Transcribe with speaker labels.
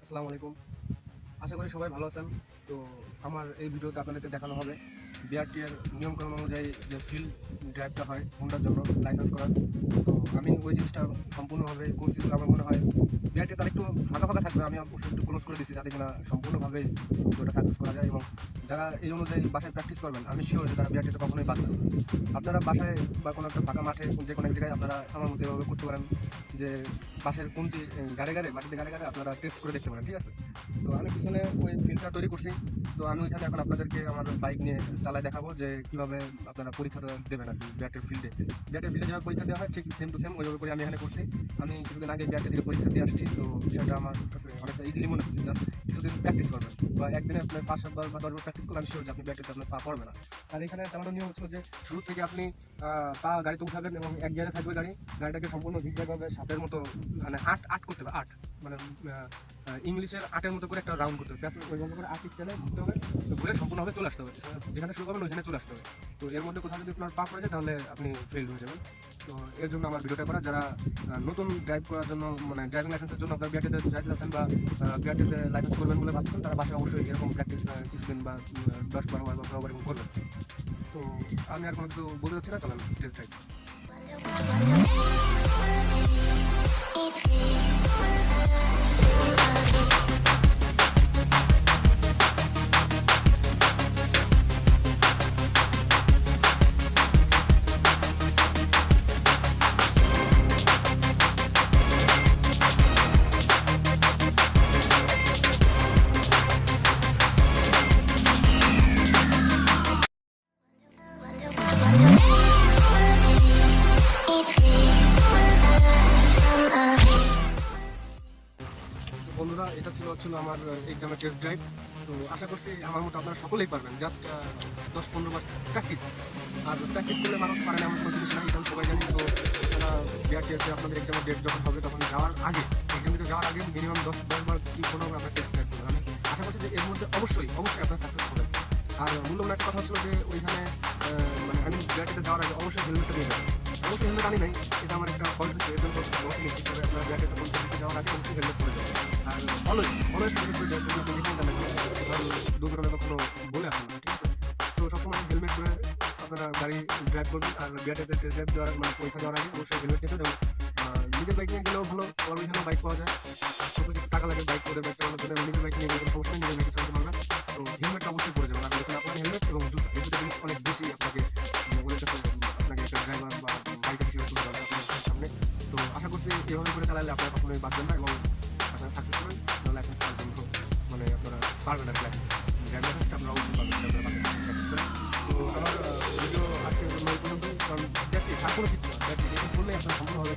Speaker 1: আসসালামু আলাইকুম। আশা করি সবাই ভালো আছেন। তো আমার এই ভিডিওতে আপনাদেরকে দেখানো হবে বিআরটি এর নিয়মকানুন অনুযায়ী যে ফিল্ড ড্রাইভটা হয় হোন্ডার জন্য লাইসেন্স করার। তো আমি ওই জিনিসটা সম্পূর্ণভাবে করছি বলে আমার মনে হয়। বিআরটি তার একটু ফাঁকা ফাঁকা থাকবে, আমি অবশ্যই একটু ক্লোজ করে দিচ্ছি যাতে কিনা সম্পূর্ণভাবে ওটা সাকসেস করা যায়। এবং যারা এই অনুযায়ী বাসায় প্র্যাকটিস করবেন আমি শিওর যে তারা বিআরটিতে কখনোই বাদ দেবে না। আপনারা বাসায় বা কোনো একটা ফাঁকা মাঠে যে কোনো এক জায়গায় আপনারা আমার মতো এভাবে করতে পারেন যে পাশের কোনচি গাড়ে গাড়ে মাটিতে গাড়ে গাড়ে আপনারা টেস্ট করে দেখতে পারেন, ঠিক আছে? তো আমি পিছনে ওই ফিল্ডটা তৈরি করছি। তো আমি ওইখানে এখন আপনাদেরকে আমার বাইক নিয়ে চালায় দেখাবো যে কিভাবে আপনারা পরীক্ষাটা দেবেন আর কি। ব্যাটের ফিল্ডে যেভাবে পরীক্ষা দেওয়া হয় ঠিক সেম টু সেম ওইভাবে করে আমি এখানে করছি। আমি কিছুদিন আগে ব্যাটে থেকে পরীক্ষা দিয়ে আসছি, তো বিষয়টা আমার কাছে অনেকটা ইজিলি মনে হচ্ছে। জাস্ট কিছুদিন প্র্যাকটিস করবেন বা একদিনে আপনার 5-7 বার বা 10 বার প্র্যাকটিস করলে আমি শিওর যে আপনি ব্যাটেতে আপনার পা পড়বে না। আর এখানে চালানোর নিয়ম হচ্ছিল যে শুরু থেকে আপনি পা গাড়িতে উঠাবেন এবং এক গিয়ারে থাকবে গাড়িটাকে সম্পূর্ণ জিগজ্যাগভাবে সাপের মতো মানে আট করতে হবে। মানে ইংলিশের 8-এর মতো করে একটা রাউন্ড করতে হবে। ওইভাবে করে 8 স্কেলে ঘুরতে হবে, তো ঘুরে সম্পূর্ণভাবে চলে আসতে হবে। যেখানে শুরু করবেন ওইখানে চলে আসতে হবে। তো এর মধ্যে কোথাও যদি আপনার পা পড়ে যায় তাহলে আপনি ফেল হয়ে যাবেন। তো এর জন্য আমার ভিডিওটা করা। যারা নতুন ড্রাইভ করার জন্য মানে ড্রাইভিং লাইসেন্সের জন্য আপনার বিআরটিতে যাইতে যাচ্ছেন বা বিআরটিতে লাইসেন্স করবেন বলে ভাবছেন, তারা বাসায় অবশ্যই এরকম প্র্যাকটিস কিছুদিন বা 10-12 বার বা 15 বার এরকম করবেন। তো আমি আর কোনো কিছু বলতে চাচ্ছি না, চলেন টেস্ট ড্রাইভ। বন্ধুরা, এটা ছিল আমার এক্সামের টেস্ট ড্রাইভ। তো আশা করছি আমার মতো আপনারা সকলেই পারবেন। জাস্ট 10-15 বার প্র্যাকটিস। আর প্র্যাকটিস করলে মানুষ পারে না এমন কোনো জিনিস নাই, এটা আমি সবাই জানি। তো আপনারা বিআরটিএতে আপনাদের এক্সামের ডেট যখন হবে তখন যাওয়ার আগে এক্সাম দিতে যাওয়ার আগে মিনিমাম 10 বার কি 15 বার আপনার টেস্ট ড্রাইভ করবেন। আমি আশা করছি যে এর মধ্যে অবশ্যই আপনার সাকসেস হবেন। আর মূল্যবান একটা কথা হচ্ছিল যে ওইখানে মানে আমি বিআরটিতে যাওয়ার আগে অবশ্যই হেলমেটটা নিয়ে যাবেন। অবশ্যই হেলমেট আনি নাই, এটা আমার একটা ফল্ট হচ্ছে। এর জন্য অবশ্যই নিশ্চিত করে আপনার বিআরটিতে পরীক্ষা যাওয়ার আগে অবশ্যই হেলমেট পরে যাবেন। আর অলওয়েজ হেলমেট পরে যাবেন, দুর্ঘটনা কখনো বলে আসেন না, ঠিক আছে? তো সবসময় হেলমেট পরে আপনারা গাড়ি ড্রাইভ করবেন। আর বিআরটিতে টেস্ট ড্রাইভ দেওয়ার মানে পরীক্ষা দেওয়ার আগে অবশ্যই হেলমেট নেবেন। এবং নিজের বাইক নিয়ে গেলেও ভালো, কারণ এখানে বাইক পাওয়া যায়। কিছু টাকা লাগে বাইক করে বাইক চালানোর জন্য। নিজের বাইক নিয়ে গেলে কোনো সমস্যা নেই, নিজের বাইক চালাতে পারবেন। তো হেলমেটটা অবশ্যই পরে যাবেন। আর দেখুন আপনার হেলমেট এবং জুতা, এই দুটো জিনিস অনেক বেশি আপনাকে ওদের কাছে আপনাকে একটা ড্রাইভার বা বাইকার হিসেবে তুলে ধরবে আপনার সামনে। তো আশা করছি এভাবে করে চালালে আপনারা কখনোই বাঁচবেন না এবং আপনারা সাকসেস করবেন। লাইসেন্স পাওয়ার জন্য মানে আপনারা পারবেন আর লাইসেন্স ড্রাইভিং লাইসেন্সটা আপনারা অবশ্যই পারবেন। তো আমার ভিডিও আজকের জন্য এই পর্যন্তই। কারণ দেখি আর কোনো কিছু না, দেখি করলে আপনার সম্পূর্ণ হবে।